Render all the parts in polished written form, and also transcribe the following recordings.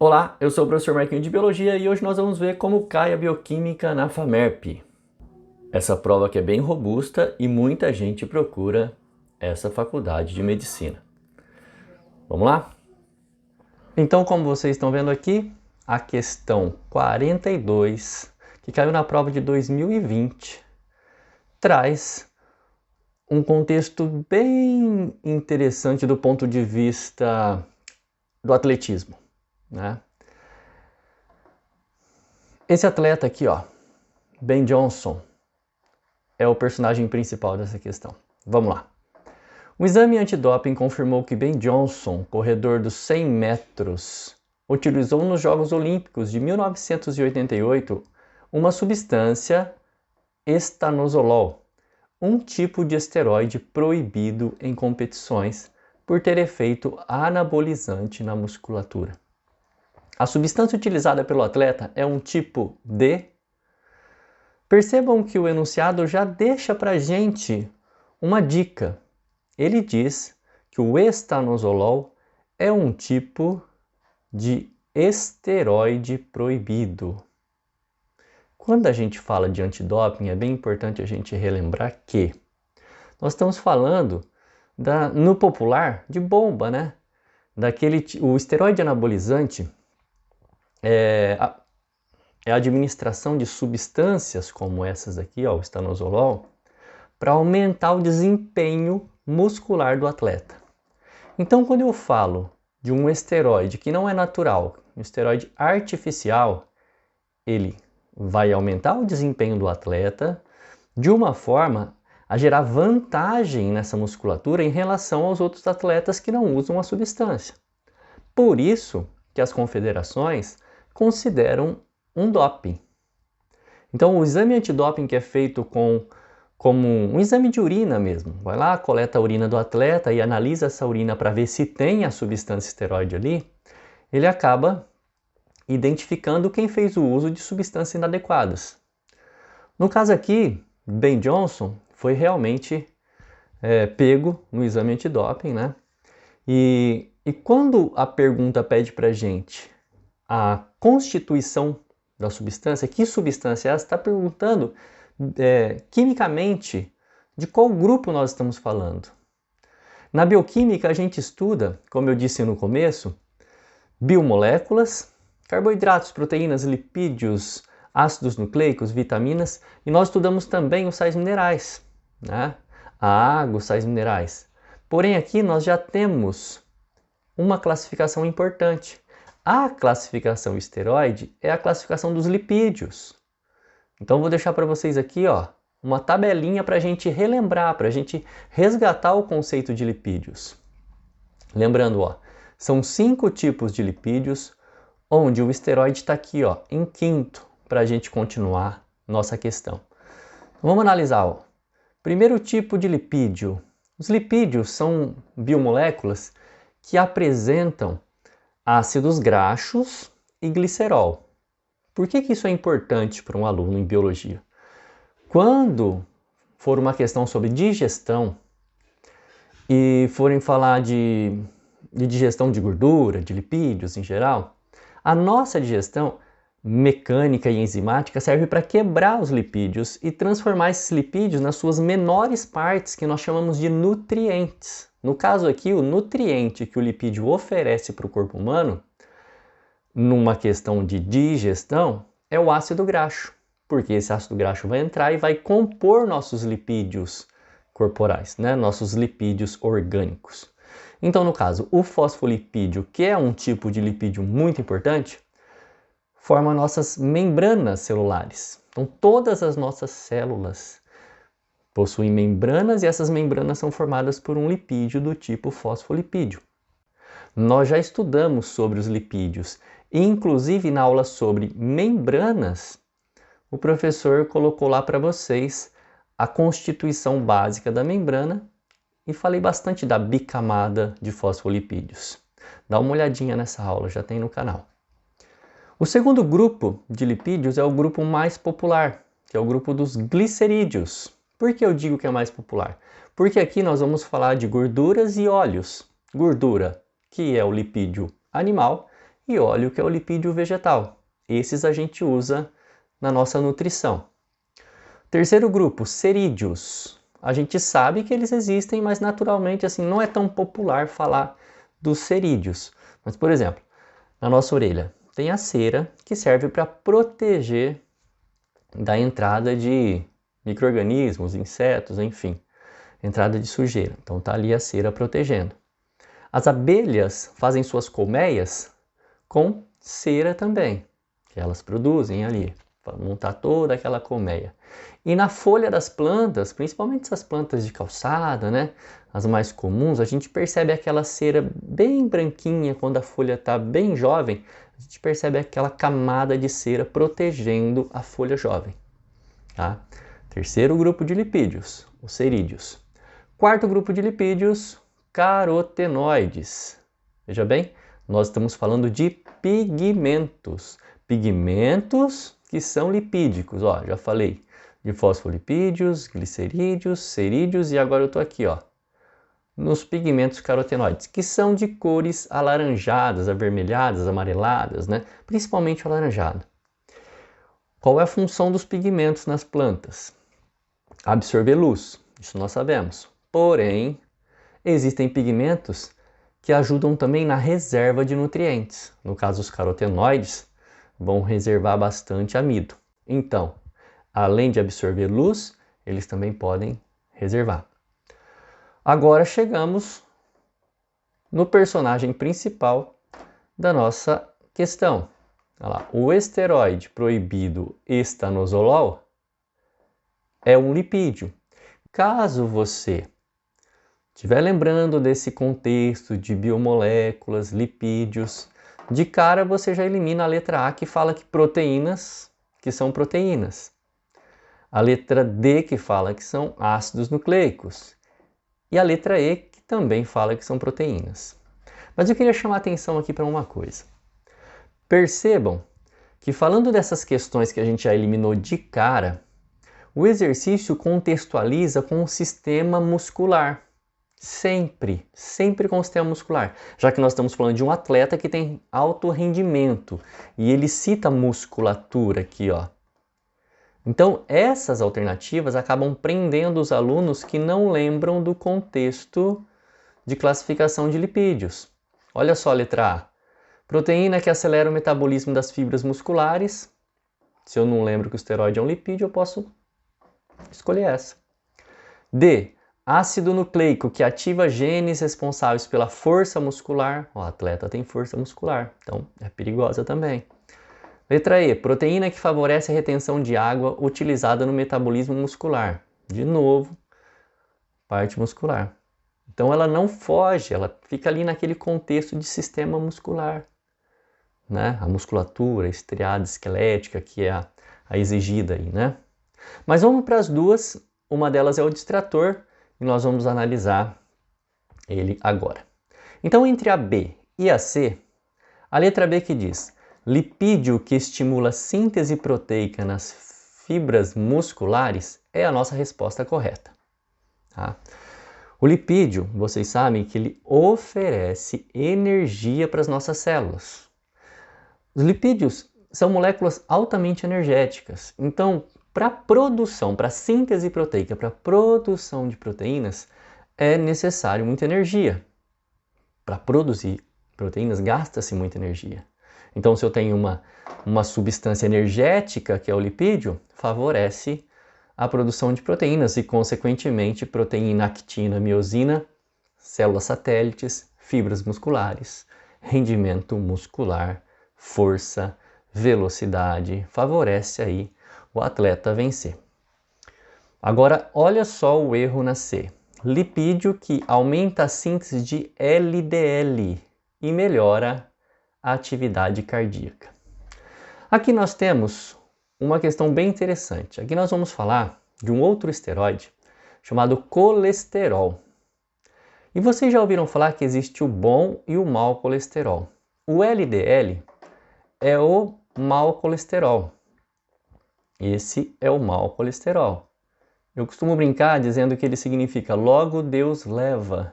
Olá, eu sou o professor Marquinhos de Biologia e hoje nós vamos ver como cai a bioquímica na FAMERP. Essa prova que é bem robusta e muita gente procura essa faculdade de medicina. Vamos lá? Então, como vocês estão vendo aqui, a questão 42, que caiu na prova de 2020, traz um contexto bem interessante do ponto de vista do atletismo, né? Esse atleta aqui, ó, Ben Johnson, é o personagem principal dessa questão. Vamos lá. O exame antidoping confirmou que Ben Johnson, corredor dos 100 metros, utilizou nos Jogos Olímpicos de 1988 uma substância estanozolol, um tipo de esteroide proibido em competições por ter efeito anabolizante na musculatura. A substância utilizada pelo atleta é um tipo D. Percebam que o enunciado já deixa para a gente uma dica. Ele diz que o estanozolol é um tipo de esteroide proibido. Quando a gente fala de antidoping, é bem importante a gente relembrar que nós estamos falando, no popular, de bomba, né? O esteroide anabolizante é a administração de substâncias como essas aqui, ó, o estanozolol, para aumentar o desempenho muscular do atleta. Então, quando eu falo de um esteroide que não é natural, um esteroide artificial, ele vai aumentar o desempenho do atleta de uma forma a gerar vantagem nessa musculatura em relação aos outros atletas que não usam a substância. Por isso que as confederações consideram um doping. Então, o exame antidoping que é feito como um exame de urina mesmo, vai lá, coleta a urina do atleta e analisa essa urina para ver se tem a substância esteroide ali, ele acaba identificando quem fez o uso de substâncias inadequadas. No caso aqui, Ben Johnson foi realmente pego no exame antidoping, né? E quando a pergunta pede para a gente a constituição da substância, que substância é essa, está perguntando quimicamente de qual grupo nós estamos falando. Na bioquímica a gente estuda, como eu disse no começo, biomoléculas, carboidratos, proteínas, lipídios, ácidos nucleicos, vitaminas, e nós estudamos também os sais minerais, né? A água, os sais minerais. Porém aqui nós já temos uma classificação importante. A classificação esteroide é a classificação dos lipídios. Então vou deixar para vocês aqui, ó, uma tabelinha para a gente relembrar, para a gente resgatar o conceito de lipídios. Lembrando, ó, são 5 tipos de lipídios, onde o esteroide está aqui, ó, em quinto, para a gente continuar nossa questão. Vamos analisar, ó. Primeiro tipo de lipídio. Os lipídios são biomoléculas que apresentam ácidos graxos e glicerol. Por que isso é importante para um aluno em biologia? Quando for uma questão sobre digestão e forem falar de digestão de gordura, de lipídios em geral, a nossa digestão mecânica e enzimática serve para quebrar os lipídios e transformar esses lipídios nas suas menores partes, que nós chamamos de nutrientes. No caso aqui, o nutriente que o lipídio oferece para o corpo humano, numa questão de digestão, é o ácido graxo, porque esse ácido graxo vai entrar e vai compor nossos lipídios corporais, né? Nossos lipídios orgânicos. Então, no caso, o fosfolipídio, que é um tipo de lipídio muito importante, forma nossas membranas celulares. Então, todas as nossas células possuem membranas e essas membranas são formadas por um lipídio do tipo fosfolipídio. Nós já estudamos sobre os lipídios e, inclusive, na aula sobre membranas, o professor colocou lá para vocês a constituição básica da membrana e falei bastante da bicamada de fosfolipídios. Dá uma olhadinha nessa aula, já tem no canal. O segundo grupo de lipídios é o grupo mais popular, que é o grupo dos glicerídeos. Por que eu digo que é mais popular? Porque aqui nós vamos falar de gorduras e óleos. Gordura, que é o lipídio animal, e óleo, que é o lipídio vegetal. Esses a gente usa na nossa nutrição. Terceiro grupo, cerídeos. A gente sabe que eles existem, mas naturalmente assim não é tão popular falar dos cerídeos. Mas, por exemplo, na nossa orelha tem a cera, que serve para proteger da entrada de micro-organismos, insetos, enfim, entrada de sujeira. Então tá ali a cera protegendo. As abelhas fazem suas colmeias com cera também, que elas produzem ali, para montar toda aquela colmeia. E na folha das plantas, principalmente essas plantas de calçada, né, as mais comuns, a gente percebe aquela cera bem branquinha quando a folha está bem jovem, a gente percebe aquela camada de cera protegendo a folha jovem. Tá? Terceiro grupo de lipídios, os cerídeos. Quarto grupo de lipídios, carotenoides. Veja bem, nós estamos falando de pigmentos. Pigmentos que são lipídicos. Ó, já falei de fosfolipídios, glicerídeos, cerídeos e agora eu estou aqui, ó, nos pigmentos carotenoides, que são de cores alaranjadas, avermelhadas, amareladas, né? Principalmente alaranjado. Qual é a função dos pigmentos nas plantas? Absorver luz, isso nós sabemos. Porém, existem pigmentos que ajudam também na reserva de nutrientes. No caso, os carotenoides vão reservar bastante amido. Então, além de absorver luz, eles também podem reservar. Agora chegamos no personagem principal da nossa questão. Olha lá, o esteroide proibido estanozolol é um lipídio. Caso você estiver lembrando desse contexto de biomoléculas, lipídios, de cara você já elimina a letra A, que fala que proteínas, que são proteínas. A letra D, que fala que são ácidos nucleicos. E a letra E, que também fala que são proteínas. Mas eu queria chamar a atenção aqui para uma coisa. Percebam que falando dessas questões que a gente já eliminou de cara, o exercício contextualiza com o sistema muscular. Sempre com o sistema muscular. Já que nós estamos falando de um atleta que tem alto rendimento. E ele cita musculatura aqui, ó. Então, essas alternativas acabam prendendo os alunos que não lembram do contexto de classificação de lipídios. Olha só a letra A. Proteína que acelera o metabolismo das fibras musculares. Se eu não lembro que o esteroide é um lipídio, eu posso escolher essa. D. Ácido nucleico que ativa genes responsáveis pela força muscular. O atleta tem força muscular, então é perigosa também. Letra E. Proteína que favorece a retenção de água utilizada no metabolismo muscular. De novo, parte muscular. Então ela não foge, ela fica ali naquele contexto de sistema muscular. Né? A musculatura, a estriada esquelética, que é a exigida aí, né? Mas vamos para as duas. Uma delas é o distrator e nós vamos analisar ele agora. Então, entre a B e a C, a letra B que diz lipídio que estimula a síntese proteica nas fibras musculares é a nossa resposta correta. Tá? O lipídio, vocês sabem que ele oferece energia para as nossas células. Os lipídios são moléculas altamente energéticas. Então, para produção, para síntese proteica, para produção de proteínas, é necessário muita energia. Para produzir proteínas, gasta-se muita energia. Então, se eu tenho uma substância energética, que é o lipídio, favorece a produção de proteínas e, consequentemente, proteína, actina, miosina, células satélites, fibras musculares, rendimento muscular, força, velocidade, favorece aí o atleta a vencer. Agora, olha só o erro na C. Lipídio que aumenta a síntese de LDL e melhora a atividade cardíaca. Aqui nós temos uma questão bem interessante. Aqui nós vamos falar de um outro esteroide chamado colesterol. E vocês já ouviram falar que existe o bom e o mau colesterol. O LDL é o mau colesterol. Esse é o mau colesterol. Eu costumo brincar dizendo que ele significa logo Deus leva.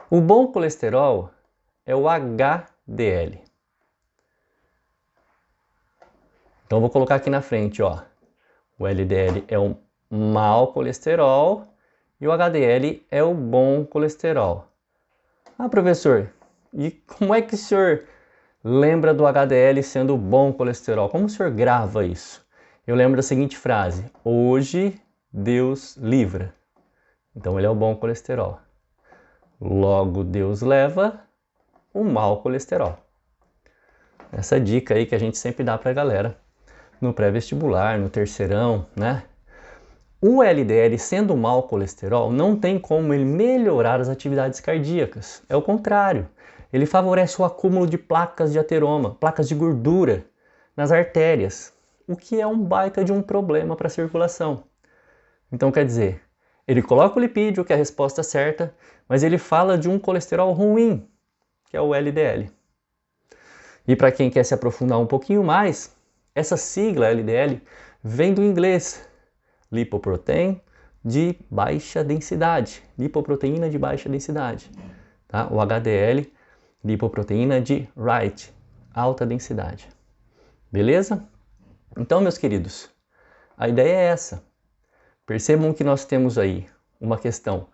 O bom colesterol é o HDL. Então, eu vou colocar aqui na frente, ó. O LDL é o mau colesterol e o HDL é o bom colesterol. Ah, professor, e como é que o senhor lembra do HDL sendo o bom colesterol? Como o senhor grava isso? Eu lembro da seguinte frase: hoje Deus livra. Então ele é o bom colesterol. Logo Deus leva o mau colesterol. Essa dica aí que a gente sempre dá pra galera no pré-vestibular, no terceirão, né? O LDL sendo o mau colesterol não tem como ele melhorar as atividades cardíacas. É o contrário. Ele favorece o acúmulo de placas de ateroma, placas de gordura nas artérias, o que é um baita de um problema para a circulação. Então quer dizer, ele coloca o lipídio, que é a resposta certa, mas ele fala de um colesterol ruim, que é o LDL. E para quem quer se aprofundar um pouquinho mais, essa sigla LDL vem do inglês lipoprotein de baixa densidade, lipoproteína de baixa densidade. Tá? O HDL, lipoproteína de Wright, alta densidade. Beleza? Então, meus queridos, a ideia é essa. Percebam que nós temos aí uma questão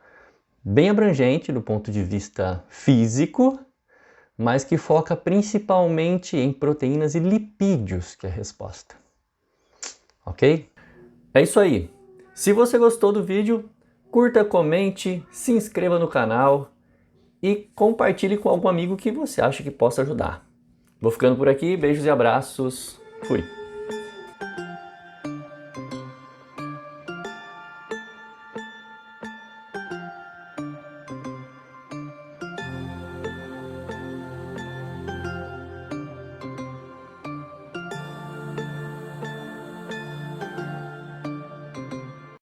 bem abrangente do ponto de vista físico, mas que foca principalmente em proteínas e lipídios, que é a resposta. Ok? É isso aí. Se você gostou do vídeo, curta, comente, se inscreva no canal e compartilhe com algum amigo que você acha que possa ajudar. Vou ficando por aqui, beijos e abraços. Fui!